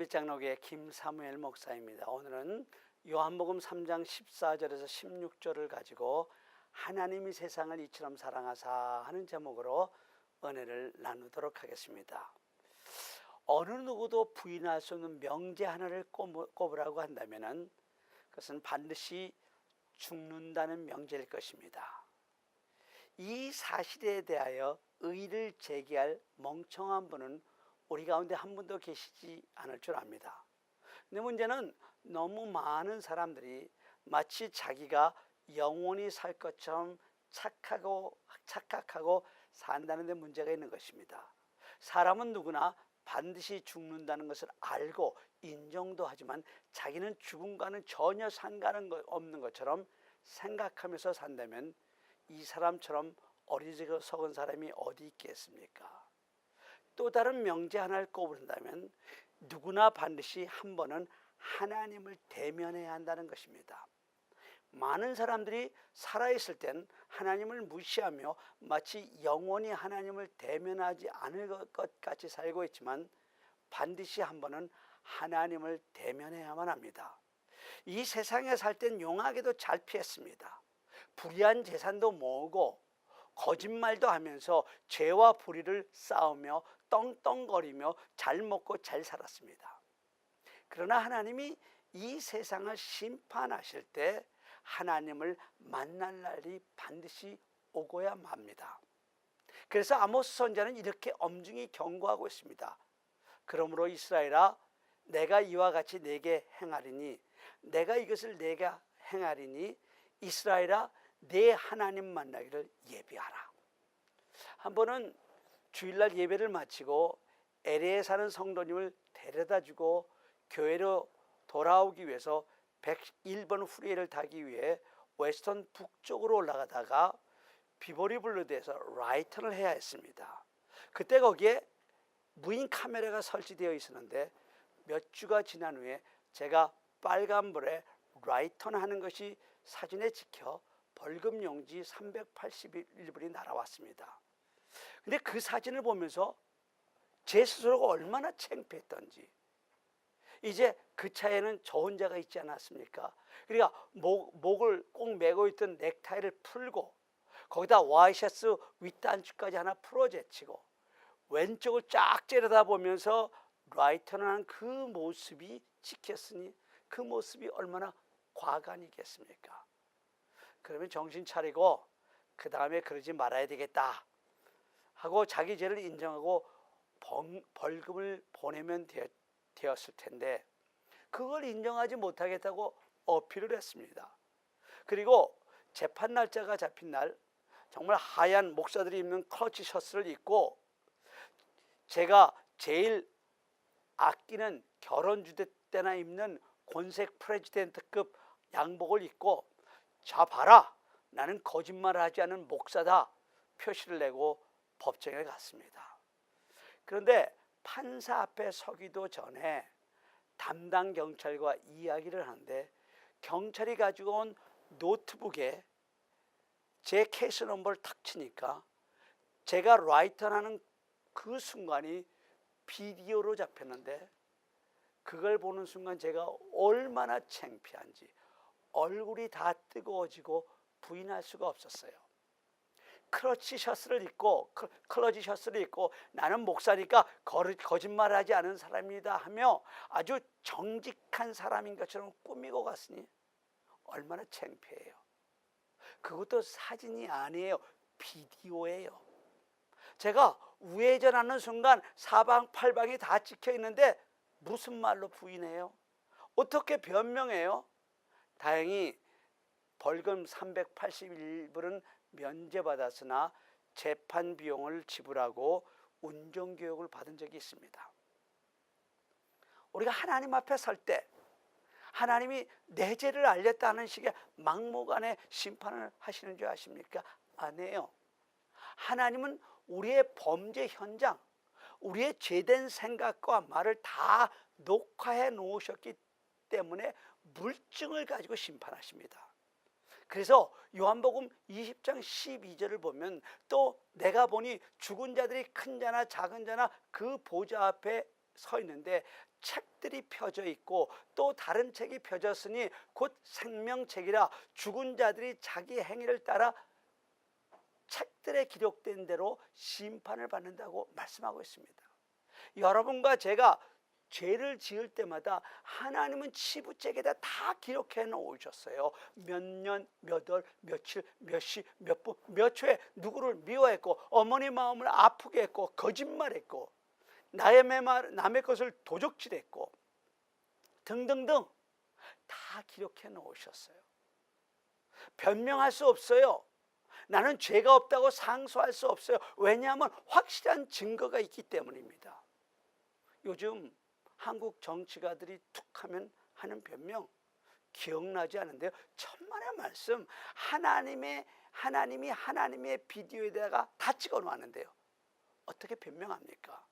은빛 장로교의 김사무엘 목사입니다. 오늘은 요한복음 3장 14절에서 16절을 가지고 하나님이 세상을 이처럼 사랑하사 하는 제목으로 은혜를 나누도록 하겠습니다. 어느 누구도 부인할 수 없는 명제 하나를 꼽으라고 한다면 그것은 반드시 죽는다는 명제일 것입니다. 이 사실에 대하여 의의를 제기할 멍청한 분은 우리 가운데 한 분도 계시지 않을 줄 압니다. 근데 문제는 너무 많은 사람들이 마치 자기가 영원히 살 것처럼 착각하고 산다는 데 문제가 있는 것입니다. 사람은 누구나 반드시 죽는다는 것을 알고 인정도 하지만 자기는 죽음과는 전혀 상관없는 것처럼 생각하면서 산다면 이 사람처럼 어리석은 사람이 어디 있겠습니까? 또 다른 명제 하나를 꼽는다면 누구나 반드시 한 번은 하나님을 대면해야 한다는 것입니다. 많은 사람들이 살아있을 땐 하나님을 무시하며 마치 영원히 하나님을 대면하지 않을 것 같이 살고 있지만 반드시 한 번은 하나님을 대면해야만 합니다. 이 세상에 살 땐 용하게도 잘 피했습니다. 불의한 재산도 모으고 거짓말도 하면서 죄와 불의를 쌓으며 떵떵거리며 잘 먹고 잘 살았습니다. 그러나 하나님이 이 세상을 심판하실 때 하나님을 만날 날이 반드시 오고야 맙니다. 그래서 아모스 선지자는 이렇게 엄중히 경고하고 있습니다. 그러므로 이스라엘아, 내가 이와 같이 내게 행하리니, 내가 이것을 내가 행하리니 이스라엘아, 내 하나님 만나기를 예비하라. 한 번은 주일날 예배를 마치고 LA에 사는 성도님을 데려다주고 교회로 돌아오기 위해서 101번 후레이를 타기 위해 웨스턴 북쪽으로 올라가다가 비보리 블루드에서 라이턴을 해야 했습니다. 그때 거기에 무인 카메라가 설치되어 있었는데 몇 주가 지난 후에 제가 빨간불에 라이턴 하는 것이 사진에 찍혀 벌금 용지 381불이 날아왔습니다. 근데 그 사진을 보면서 제 스스로가 얼마나 창피했던지, 이제 그 차에는 저 혼자가 있지 않았습니까? 그러니까 목을 꼭 매고 있던 넥타이를 풀고 거기다 와이셔츠 윗단추까지 하나 풀어제치고 왼쪽을 쫙 째려다 보면서 라이턴을 하는 그 모습이 찍혔으니 그 모습이 얼마나 과간이겠습니까? 그러면 정신 차리고 그 다음에 그러지 말아야 되겠다 하고 자기 죄를 인정하고 벌금을 보내면 되었을 텐데 그걸 인정하지 못하겠다고 어필을 했습니다. 그리고 재판 날짜가 잡힌 날 정말 하얀 목사들이 입는 클러치 셔츠를 입고 제가 제일 아끼는 결혼 주대 때나 입는 곤색 프레지덴트급 양복을 입고 자 봐라, 나는 거짓말을 하지 않은 목사다 표시를 내고 법정에 갔습니다. 그런데 판사 앞에 서기도 전에 담당 경찰과 이야기를 하는데 경찰이 가지고 온 노트북에 제 케이스 넘버를 탁 치니까 제가 라이턴하는 그 순간이 비디오로 잡혔는데 그걸 보는 순간 제가 얼마나 창피한지 얼굴이 다 뜨거워지고 부인할 수가 없었어요. 클러치 셔츠를 입고 나는 목사니까 거짓말을 하지 않은 사람이다 하며 아주 정직한 사람인 것처럼 꾸미고 갔으니 얼마나 창피해요. 그것도 사진이 아니에요. 비디오예요. 제가 우회전하는 순간 사방팔방이 다 찍혀 있는데 무슨 말로 부인해요? 어떻게 변명해요? 다행히 벌금 381불은 면제받았으나 재판 비용을 지불하고 운전교육을 받은 적이 있습니다. 우리가 하나님 앞에 설 때 하나님이 내 죄를 알렸다는 식의 막무가내 심판을 하시는 줄 아십니까? 아니에요. 하나님은 우리의 범죄 현장, 우리의 죄된 생각과 말을 다 녹화해 놓으셨기 때문에 물증을 가지고 심판하십니다. 그래서 요한복음 20장 12절을 보면 또 내가 보니 죽은 자들이 큰 자나 작은 자나 그 보좌 앞에 서 있는데 책들이 펴져 있고 또 다른 책이 펴졌으니 곧 생명책이라 죽은 자들이 자기 행위를 따라 책들에 기록된 대로 심판을 받는다고 말씀하고 있습니다. 여러분과 제가 죄를 지을 때마다 하나님은 치부책에다 다 기록해 놓으셨어요. 몇 년, 몇 월, 며칠, 몇 시, 몇 분, 몇 초에 누구를 미워했고 어머니 마음을 아프게 했고 거짓말했고 남의 것을 도적질했고 등등등 다 기록해 놓으셨어요. 변명할 수 없어요. 나는 죄가 없다고 상소할 수 없어요. 왜냐하면 확실한 증거가 있기 때문입니다. 요즘 한국 정치가들이 툭하면 하는 변명 기억나지 않은데요. 천만의 말씀 하나님이 하나님의 비디오에다가 다 찍어 놓았는데요. 어떻게 변명합니까?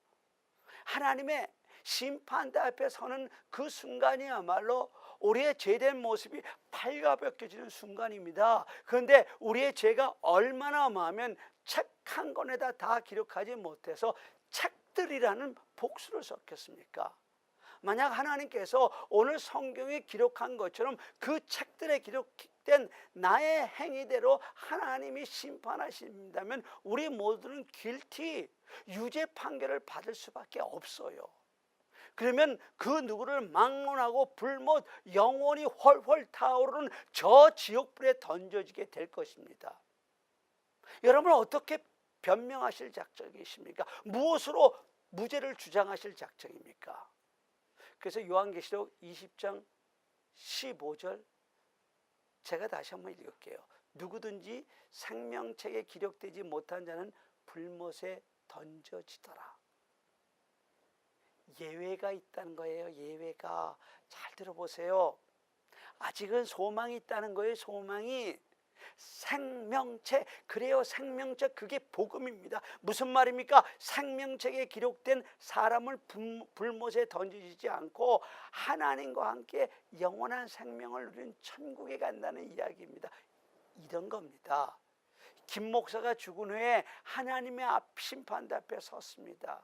하나님의 심판대 앞에 서는 그 순간이야말로 우리의 죄된 모습이 발가벗겨지는 순간입니다. 그런데 우리의 죄가 얼마나 많으면 책 한 권에다 다 기록하지 못해서 책들이라는 복수를 썼겠습니까? 만약 하나님께서 오늘 성경에 기록한 것처럼 그 책들에 기록된 나의 행위대로 하나님이 심판하신다면 우리 모두는 guilty, 유죄 판결을 받을 수밖에 없어요. 그러면 그 누구를 막론하고 불못 영원히 훨훨 타오르는 저 지옥불에 던져지게 될 것입니다. 여러분 어떻게 변명하실 작정이십니까? 무엇으로 무죄를 주장하실 작정입니까? 그래서 요한계시록 20장 15절 제가 다시 한번 읽을게요. 누구든지 생명책에 기록되지 못한 자는 불못에 던져지더라. 예외가 있다는 거예요. 예외가. 잘 들어보세요. 아직은 소망이 있다는 거예요. 소망이. 생명책, 그래요. 생명책, 그게 복음입니다. 무슨 말입니까? 생명책에 기록된 사람을 불못에 던지지 않고 하나님과 함께 영원한 생명을 누린 천국에 간다는 이야기입니다. 이런 겁니다. 김 목사가 죽은 후에 하나님의 심판대 앞에 섰습니다.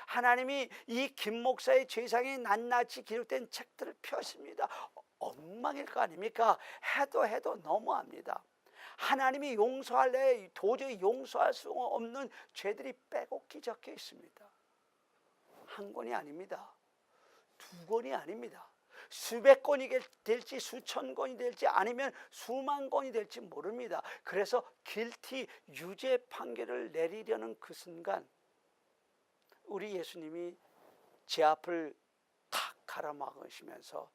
하나님이 이 김 목사의 죄상이 낱낱이 기록된 책들을 펴십니다. 엉망일 거 아닙니까? 해도 너무합니다. 하나님이 용서할래 도저히 용서할 수 없는 죄들이 빼곡히 적혀 있습니다. 한 권이 아닙니다. 두 권이 아닙니다. 수백 권이 될지 수천 권이 될지 아니면 수만 권이 될지 모릅니다. 그래서 guilty, 유죄 판결을 내리려는 그 순간 우리 예수님이 제 앞을 탁 가로막으시면서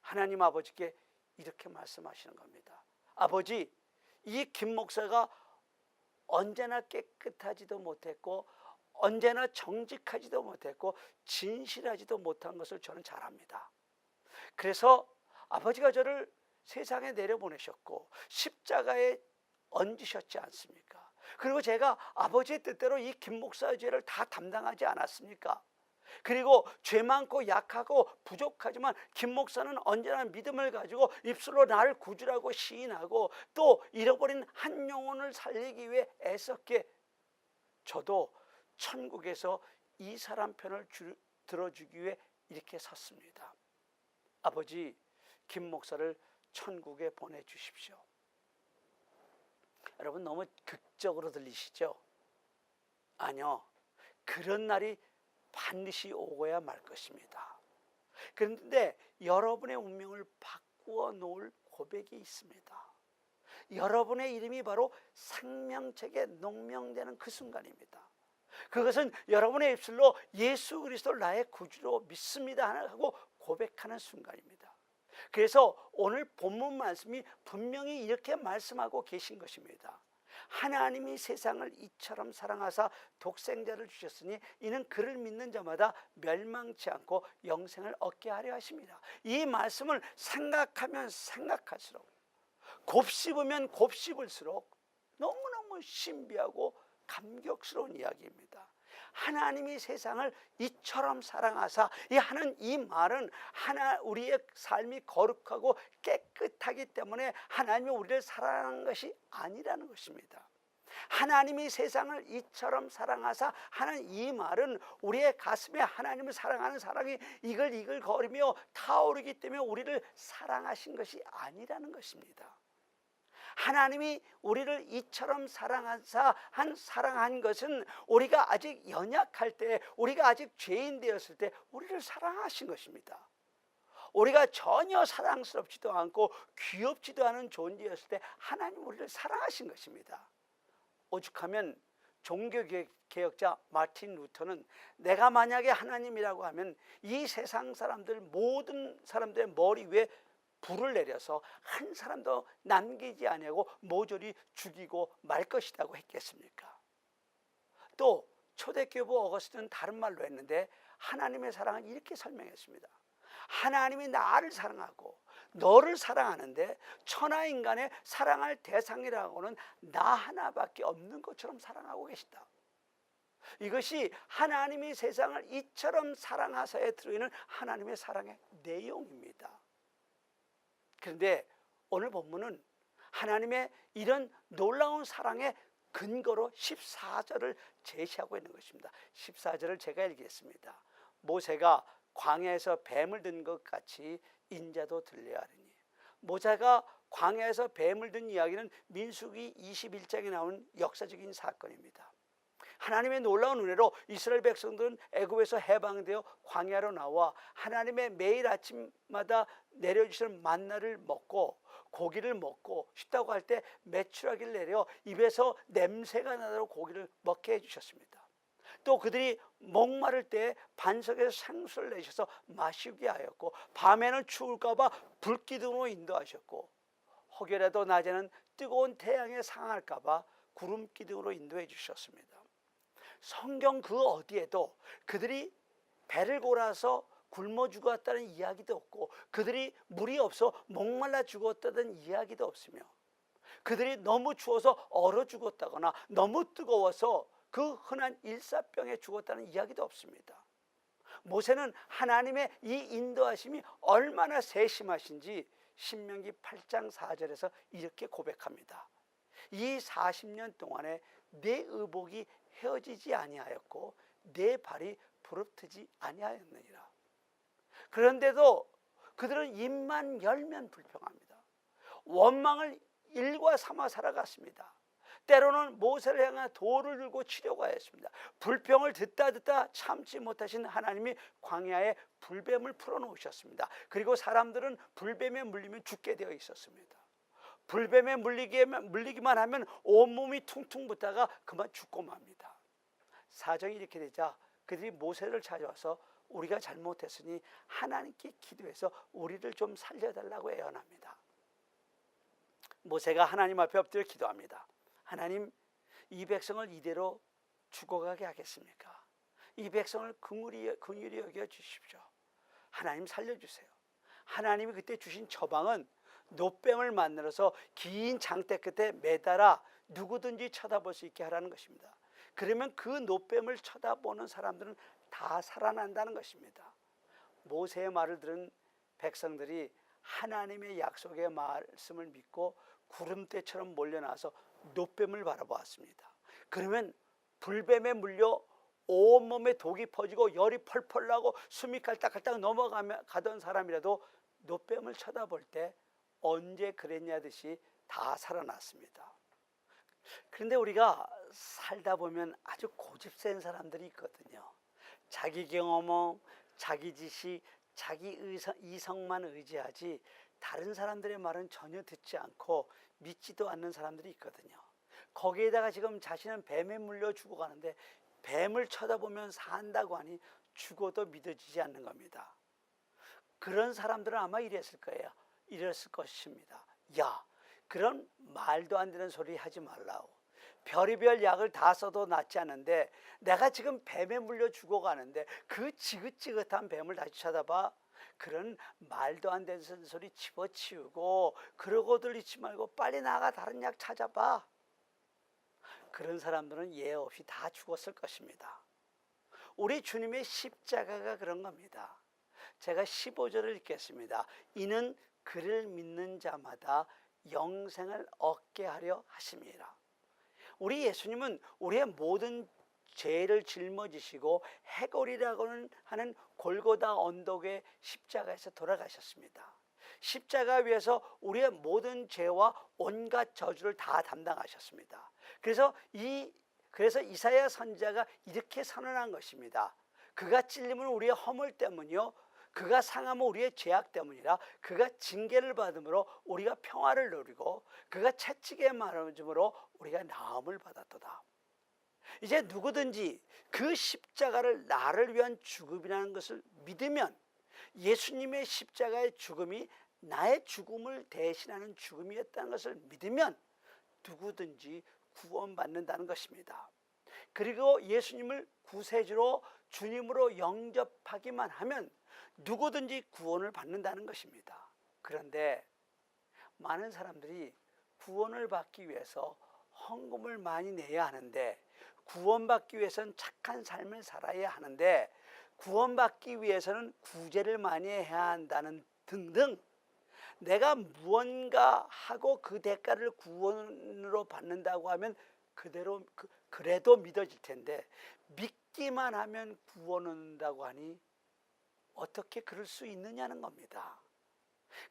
하나님 아버지께 이렇게 말씀하시는 겁니다. 아버지, 이 김 목사가 언제나 깨끗하지도 못했고 언제나 정직하지도 못했고 진실하지도 못한 것을 저는 잘 압니다. 그래서 아버지가 저를 세상에 내려보내셨고 십자가에 얹으셨지 않습니까? 그리고 제가 아버지의 뜻대로 이 김 목사의 죄를 다 담당하지 않았습니까? 그리고 죄 많고 약하고 부족하지만 김 목사는 언제나 믿음을 가지고 입술로 나를 구주라고 시인하고 또 잃어버린 한 영혼을 살리기 위해 애썼기에 저도 천국에서 이 사람 편을 들어주기 위해 이렇게 섰습니다. 아버지, 김 목사를 천국에 보내주십시오. 여러분 너무 극적으로 들리시죠? 아니요, 그런 날이 반드시 오고야 말 것입니다. 그런데 여러분의 운명을 바꾸어 놓을 고백이 있습니다. 여러분의 이름이 바로 생명책에 농명되는 그 순간입니다. 그것은 여러분의 입술로 예수 그리스도를 나의 구주로 믿습니다 하고 고백하는 순간입니다. 그래서 오늘 본문 말씀이 분명히 이렇게 말씀하고 계신 것입니다. 하나님이 세상을 이처럼 사랑하사 독생자를 주셨으니 이는 그를 믿는 자마다 멸망치 않고 영생을 얻게 하려 하십니다. 이 말씀을 생각하면 생각할수록 곱씹으면 곱씹을수록 너무너무 신비하고 감격스러운 이야기입니다. 하나님이 세상을 이처럼 사랑하사 하는 이 말은 우리의 삶이 거룩하고 깨끗하기 때문에 하나님이 우리를 사랑하는 것이 아니라는 것입니다. 하나님이 세상을 이처럼 사랑하사 하는 이 말은 우리의 가슴에 하나님을 사랑하는 사랑이 이글이글거리며 타오르기 때문에 우리를 사랑하신 것이 아니라는 것입니다. 하나님이 우리를 이처럼 사랑한 것은 우리가 아직 연약할 때, 우리가 아직 죄인 되었을 때 우리를 사랑하신 것입니다. 우리가 전혀 사랑스럽지도 않고 귀엽지도 않은 존재였을 때 하나님 우리를 사랑하신 것입니다. 오죽하면 종교개혁자 마틴 루터는 내가 만약에 하나님이라고 하면 이 세상 사람들 모든 사람들의 머리 위에 불을 내려서 한 사람도 남기지 아니하고 모조리 죽이고 말 것이라고 했겠습니까? 또 초대교부 어거스틴은 다른 말로 했는데 하나님의 사랑은 이렇게 설명했습니다. 하나님이 나를 사랑하고 너를 사랑하는데 천하인간의 사랑할 대상이라고는 나 하나밖에 없는 것처럼 사랑하고 계시다. 이것이 하나님이 세상을 이처럼 사랑하사에 들어있는 하나님의 사랑의 내용입니다. 그런데 오늘 본문은 하나님의 이런 놀라운 사랑의 근거로 14절을 제시하고 있는 것입니다. 14절을 제가 읽겠습니다. 모세가 광야에서 뱀을 든 것 같이 인자도 들려야 하리니. 모세가 광야에서 뱀을 든 이야기는 민수기 21장에 나오는 역사적인 사건입니다. 하나님의 놀라운 은혜로 이스라엘 백성들은 애굽에서 해방되어 광야로 나와 하나님의 매일 아침마다 내려주시는 만나를 먹고 고기를 먹고 싶다고 할 때 메추라기를 내려 입에서 냄새가 나도록 고기를 먹게 해주셨습니다. 또 그들이 목마를 때 반석에서 생수를 내셔서 마시게 하였고 밤에는 추울까 봐 불기둥으로 인도하셨고 혹여라도 낮에는 뜨거운 태양에 상할까 봐 구름기둥으로 인도해 주셨습니다. 성경 그 어디에도 그들이 배를 골아서 굶어 죽었다는 이야기도 없고 그들이 물이 없어 목말라 죽었다는 이야기도 없으며 그들이 너무 추워서 얼어 죽었다거나 너무 뜨거워서 그 흔한 일사병에 죽었다는 이야기도 없습니다. 모세는 하나님의 이 인도하심이 얼마나 세심하신지 신명기 8장 4절에서 이렇게 고백합니다. 이 40년 동안에 내 의복이 헤어지지 아니하였고 내 발이 부릅뜨지 아니하였느니라. 그런데도 그들은 입만 열면 불평합니다. 원망을 일과 삼아 살아갔습니다. 때로는 모세를 향해 돌을 들고 치려고 하였습니다. 불평을 듣다 참지 못하신 하나님이 광야에 불뱀을 풀어놓으셨습니다. 그리고 사람들은 불뱀에 물리면 죽게 되어 있었습니다. 불뱀에 물리기만 하면 온몸이 퉁퉁 붓다가 그만 죽고 맙니다. 사정이 이렇게 되자 그들이 모세를 찾아와서 우리가 잘못했으니 하나님께 기도해서 우리를 좀 살려달라고 애원합니다. 모세가 하나님 앞에 엎드려 기도합니다. 하나님, 이 백성을 이대로 죽어가게 하겠습니까? 이 백성을 긍휼히 여겨 주십시오. 하나님 살려주세요. 하나님이 그때 주신 처방은 노뱀을 만들어서 긴 장대 끝에 매달아 누구든지 쳐다볼 수 있게 하라는 것입니다. 그러면 그 노뱀을 쳐다보는 사람들은 다 살아난다는 것입니다. 모세의 말을 들은 백성들이 하나님의 약속의 말씀을 믿고 구름대처럼 몰려나서 노뱀을 바라보았습니다. 그러면 불뱀에 물려 온몸에 독이 퍼지고 열이 펄펄 나고 숨이 깔딱깔딱 넘어가던 사람이라도 노뱀을 쳐다볼 때 언제 그랬냐듯이 다 살아났습니다. 그런데 우리가 살다 보면 아주 고집센 사람들이 있거든요. 자기 경험, 자기 지식, 자기 이성만 의지하지 다른 사람들의 말은 전혀 듣지 않고 믿지도 않는 사람들이 있거든요. 거기에다가 지금 자신은 뱀에 물려 죽어가는데 뱀을 쳐다보면 산다고 하니 죽어도 믿어지지 않는 겁니다. 그런 사람들은 아마 이랬을 거예요. 이랬을 것입니다. 야, 그런 말도 안 되는 소리 하지 말라고. 별의별 약을 다 써도 낫지 않은데 내가 지금 뱀에 물려 죽어가는데 그 지긋지긋한 뱀을 다시 쳐다봐? 그런 말도 안 되는 소리 집어치우고 그러고들 있지 말고 빨리 나가 다른 약 찾아봐. 그런 사람들은 예 없이 다 죽었을 것입니다. 우리 주님의 십자가가 그런 겁니다. 제가 15절을 읽겠습니다. 이는 그를 믿는 자마다 영생을 얻게 하려 하심이라. 우리 예수님은 우리의 모든 죄를 짊어지시고 해골이라고는 하는 골고다 언덕의 십자가에서 돌아가셨습니다. 십자가 위에서 우리의 모든 죄와 온갖 저주를 다 담당하셨습니다. 그래서 이사야 선지자가 이렇게 선언한 것입니다. 그가 찔림은 우리의 허물 때문이요 그가 상함은 우리의 죄악 때문이라. 그가 징계를 받음으로 우리가 평화를 누리고 그가 채찍에 맞음으로 우리가 나음을 받았도다. 이제 누구든지 그 십자가를 나를 위한 죽음이라는 것을 믿으면, 예수님의 십자가의 죽음이 나의 죽음을 대신하는 죽음이었다는 것을 믿으면 누구든지 구원받는다는 것입니다. 그리고 예수님을 구세주로 주님으로 영접하기만 하면 누구든지 구원을 받는다는 것입니다. 그런데 많은 사람들이 구원을 받기 위해서 헌금을 많이 내야 하는데, 구원받기 위해서는 착한 삶을 살아야 하는데, 구원받기 위해서는 구제를 많이 해야 한다는 등등, 내가 무언가 하고 그 대가를 구원으로 받는다고 하면 그래도 믿어질 텐데, 믿기만 하면 구원 얻는다고 하니 어떻게 그럴 수 있느냐는 겁니다.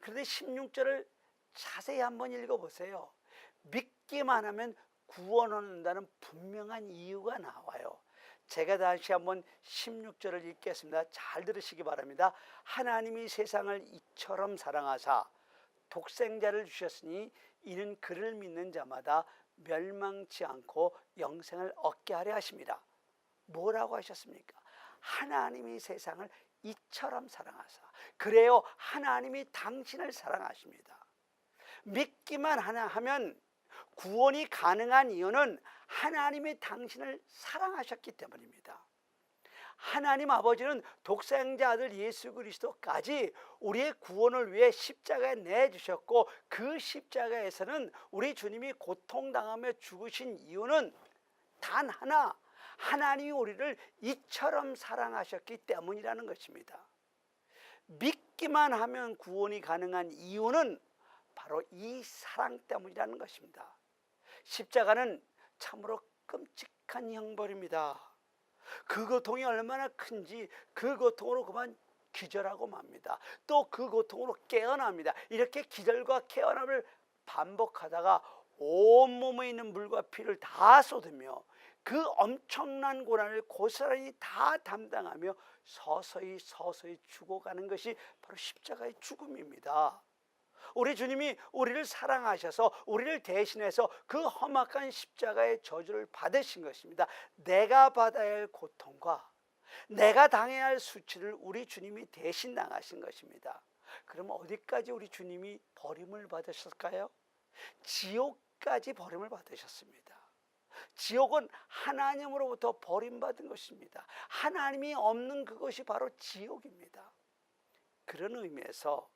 그런데 16절을 자세히 한번 읽어보세요. 믿기만 하면 구원 얻는다는 분명한 이유가 나와요. 제가 다시 한번 16절을 읽겠습니다. 잘 들으시기 바랍니다. 하나님이 세상을 이처럼 사랑하사 독생자를 주셨으니 이는 그를 믿는 자마다 멸망치 않고 영생을 얻게 하려 하십니다. 뭐라고 하셨습니까? 하나님이 세상을 이처럼 사랑하사. 그래요, 하나님이 당신을 사랑하십니다. 믿기만 하면 구원이 가능한 이유는 하나님이 당신을 사랑하셨기 때문입니다. 하나님 아버지는 독생자 아들 예수 그리스도까지 우리의 구원을 위해 십자가에 내주셨고, 그 십자가에서는 우리 주님이 고통당하며 죽으신 이유는 단 하나, 하나님이 우리를 이처럼 사랑하셨기 때문이라는 것입니다. 믿기만 하면 구원이 가능한 이유는 바로 이 사랑 때문이라는 것입니다. 십자가는 참으로 끔찍한 형벌입니다. 그 고통이 얼마나 큰지 그 고통으로 그만 기절하고 맙니다. 또 그 고통으로 깨어납니다. 이렇게 기절과 깨어남을 반복하다가 온몸에 있는 물과 피를 다 쏟으며 그 엄청난 고난을 고스란히 다 담당하며 서서히 죽어가는 것이 바로 십자가의 죽음입니다. 우리 주님이 우리를 사랑하셔서 우리를 대신해서 그 험악한 십자가의 저주를 받으신 것입니다. 내가 받아야 할 고통과 내가 당해야 할 수치를 우리 주님이 대신 당하신 것입니다. 그럼 어디까지 우리 주님이 버림을 받으셨을까요? 지옥까지 버림을 받으셨습니다. 지옥은 하나님으로부터 버림받은 것입니다. 하나님이 없는 그것이 바로 지옥입니다. 그런 의미에서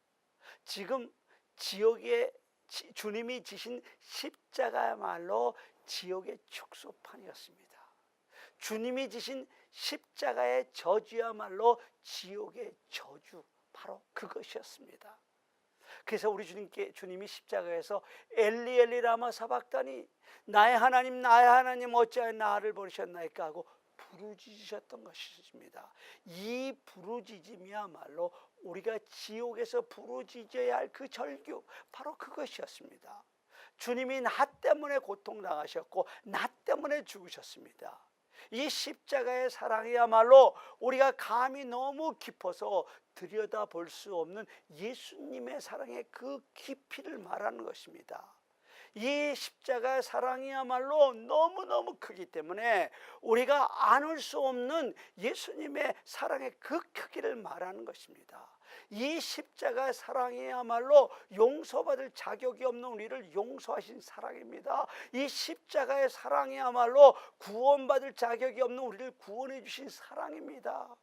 지금 지옥에 주님이 지신 십자가야말로 지옥의 축소판이었습니다. 주님이 지신 십자가의 저주야말로 지옥의 저주, 바로 그것이었습니다. 그래서 우리 주님이 십자가에서 엘리 엘리 라마 사박다니, 나의 하나님 어찌하여 나를 버리셨나이까 하고 부르짖으셨던 것입니다. 이 부르짖음이야말로 우리가 지옥에서 부르짖어야 할 그 절규, 바로 그것이었습니다. 주님이 나 때문에 고통당하셨고 나 때문에 죽으셨습니다. 이 십자가의 사랑이야말로 우리가 감히 너무 깊어서 들여다볼 수 없는 예수님의 사랑의 그 깊이를 말하는 것입니다. 이 십자가의 사랑이야말로 너무너무 크기 때문에 우리가 안을 수 없는 예수님의 사랑의 그 크기를 말하는 것입니다. 이 십자가의 사랑이야말로 용서받을 자격이 없는 우리를 용서하신 사랑입니다. 이 십자가의 사랑이야말로 구원받을 자격이 없는 우리를 구원해 주신 사랑입니다.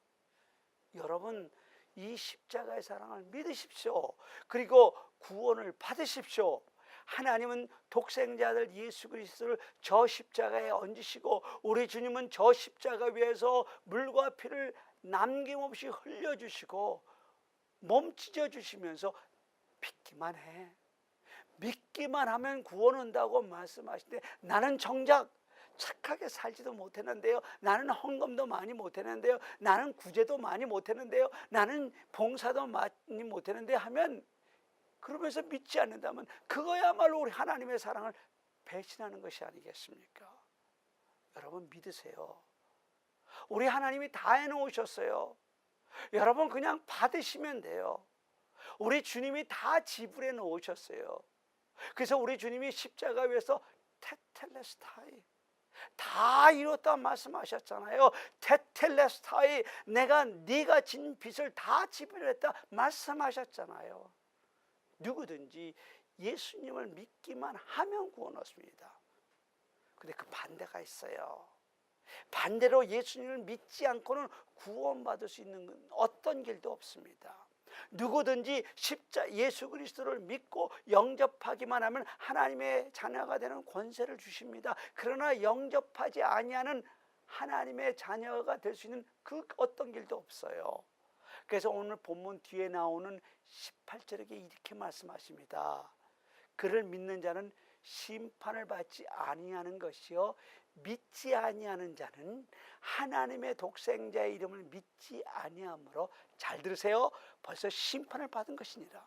여러분, 이 십자가의 사랑을 믿으십시오. 그리고 구원을 받으십시오. 하나님은 독생자 아들 예수 그리스도를 저 십자가에 얹으시고, 우리 주님은 저 십자가 위에서 물과 피를 남김없이 흘려주시고 몸 찢어주시면서 믿기만 해, 믿기만 하면 구원 온다고 말씀하시는데, 나는 정작 착하게 살지도 못했는데요. 나는 헌금도 많이 못했는데요. 나는 구제도 많이 못했는데요. 나는 봉사도 많이 못했는데 하면, 그러면서 믿지 않는다면 그거야말로 우리 하나님의 사랑을 배신하는 것이 아니겠습니까? 여러분 믿으세요. 우리 하나님이 다 해놓으셨어요. 여러분 그냥 받으시면 돼요. 우리 주님이 다 지불해 놓으셨어요. 그래서 우리 주님이 십자가 위에서 테텔레스타이, 다 이뤘다 말씀하셨잖아요. 테텔레스타이, 내가 네가 진 빚을 다 지불했다 말씀하셨잖아요. 누구든지 예수님을 믿기만 하면 구원 얻습니다. 근데 그 반대가 있어요. 반대로 예수님을 믿지 않고는 구원받을 수 있는 어떤 길도 없습니다. 누구든지 예수 그리스도를 믿고 영접하기만 하면 하나님의 자녀가 되는 권세를 주십니다. 그러나 영접하지 아니하는 하나님의 자녀가 될 수 있는 그 어떤 길도 없어요. 그래서 오늘 본문 뒤에 나오는 18절에 이렇게 말씀하십니다. 그를 믿는 자는 심판을 받지 아니하는 것이요 믿지 아니하는 자는 하나님의 독생자의 이름을 믿지 아니하므로, 잘 들으세요, 벌써 심판을 받은 것이니라.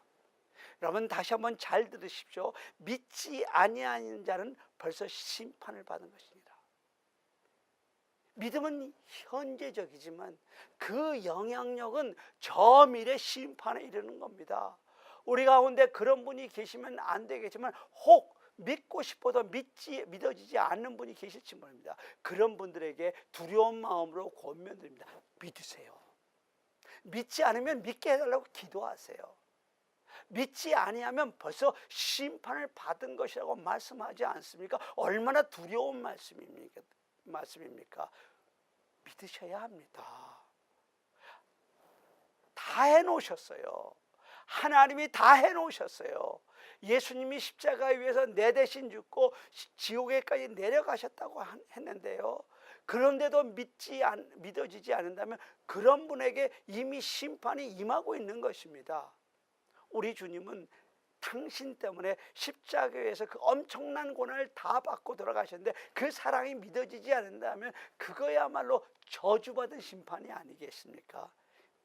여러분 다시 한번 잘 들으십시오. 믿지 아니하는 자는 벌써 심판을 받은 것이니라. 믿음은 현재적이지만 그 영향력은 저 미래 심판에 이르는 겁니다. 우리 가운데 그런 분이 계시면 안 되겠지만 혹 믿고 싶어도 믿어지지 않는 분이 계실지 모릅니다. 그런 분들에게 두려운 마음으로 권면드립니다. 믿으세요. 믿지 않으면 믿게 해달라고 기도하세요. 믿지 아니하면 벌써 심판을 받은 것이라고 말씀하지 않습니까? 얼마나 두려운 말씀입니까? 믿으셔야 합니다. 다 해놓으셨어요. 하나님이 다 해놓으셨어요. 예수님이 십자가 위에서 내 대신 죽고 지옥에까지 내려가셨다고 했는데요, 그런데도 믿어지지 않는다면 그런 분에게 이미 심판이 임하고 있는 것입니다. 우리 주님은 당신 때문에 십자가에서 그 엄청난 고난을 다 받고 돌아가셨는데 그 사랑이 믿어지지 않는다면 그거야말로 저주받은 심판이 아니겠습니까?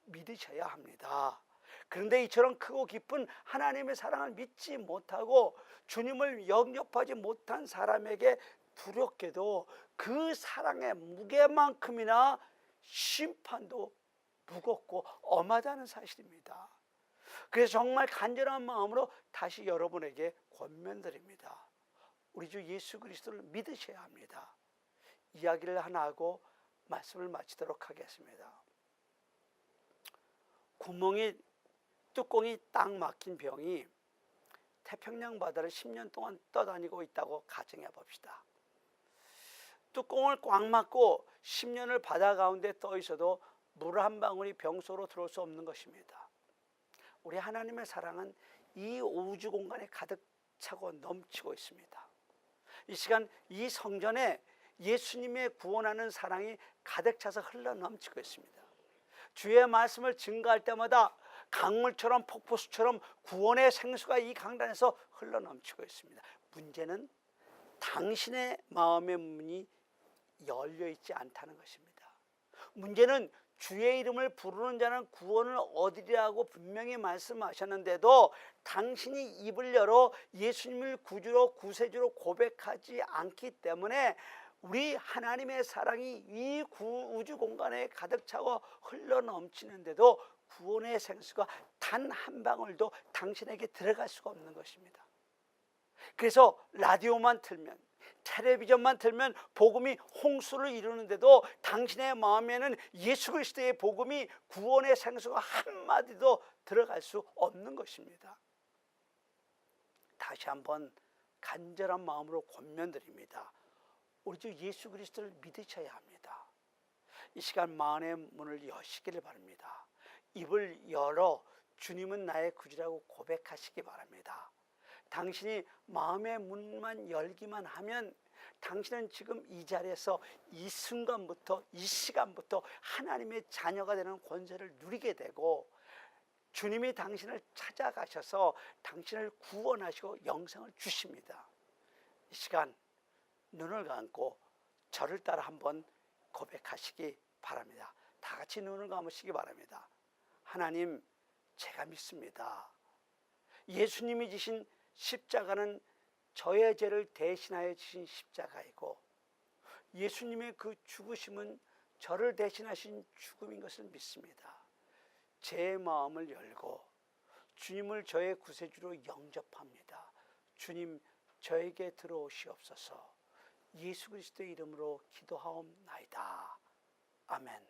믿으셔야 합니다. 그런데 이처럼 크고 깊은 하나님의 사랑을 믿지 못하고 주님을 영접하지 못한 사람에게 두렵게도 그 사랑의 무게만큼이나 심판도 무겁고 엄하다는 사실입니다. 그래서 정말 간절한 마음으로 다시 여러분에게 권면드립니다. 우리 주 예수 그리스도를 믿으셔야 합니다. 이야기를 하나 하고 말씀을 마치도록 하겠습니다. 뚜껑이 딱 막힌 병이 태평양 바다를 10년 동안 떠다니고 있다고 가정해 봅시다. 뚜껑을 꽉 막고 10년을 바다 가운데 떠 있어도 물 한 방울이 병 속으로 들어올 수 없는 것입니다. 우리 하나님의 사랑은 이 우주 공간에 가득 차고 넘치고 있습니다. 이 시간 이 성전에 예수님의 구원하는 사랑이 가득 차서 흘러 넘치고 있습니다. 주의 말씀을 증거할 때마다 강물처럼 폭포수처럼 구원의 생수가 이 강단에서 흘러 넘치고 있습니다. 문제는 당신의 마음의 문이 열려 있지 않다는 것입니다. 문제는 주의 이름을 부르는 자는 구원을 얻으리라고 분명히 말씀하셨는데도 당신이 입을 열어 예수님을 구주로 구세주로 고백하지 않기 때문에 우리 하나님의 사랑이 이 우주 공간에 가득 차고 흘러 넘치는데도 구원의 생수가 단 한 방울도 당신에게 들어갈 수가 없는 것입니다. 그래서 라디오만 틀면, 텔레비전만 틀면 복음이 홍수를 이루는데도 당신의 마음에는 예수 그리스도의 복음이 구원의 생수가 한마디도 들어갈 수 없는 것입니다. 다시 한번 간절한 마음으로 권면드립니다. 우리 주 예수 그리스도를 믿으셔야 합니다. 이 시간 마음의 문을 여시기를 바랍니다. 입을 열어 주님은 나의 구주라고 고백하시기 바랍니다. 당신이 마음의 문만 열기만 하면 당신은 지금 이 자리에서 이 순간부터 이 시간부터 하나님의 자녀가 되는 권세를 누리게 되고 주님이 당신을 찾아가셔서 당신을 구원하시고 영생을 주십니다. 이 시간 눈을 감고 저를 따라 한번 고백하시기 바랍니다. 다 같이 눈을 감으시기 바랍니다. 하나님, 제가 믿습니다. 예수님이 지신 십자가는 저의 죄를 대신하여 지신 십자가이고, 예수님의 그 죽으심은 저를 대신하신 죽음인 것을 믿습니다. 제 마음을 열고 주님을 저의 구세주로 영접합니다. 주님, 저에게 들어오시옵소서. 예수 그리스도의 이름으로 기도하옵나이다. 아멘.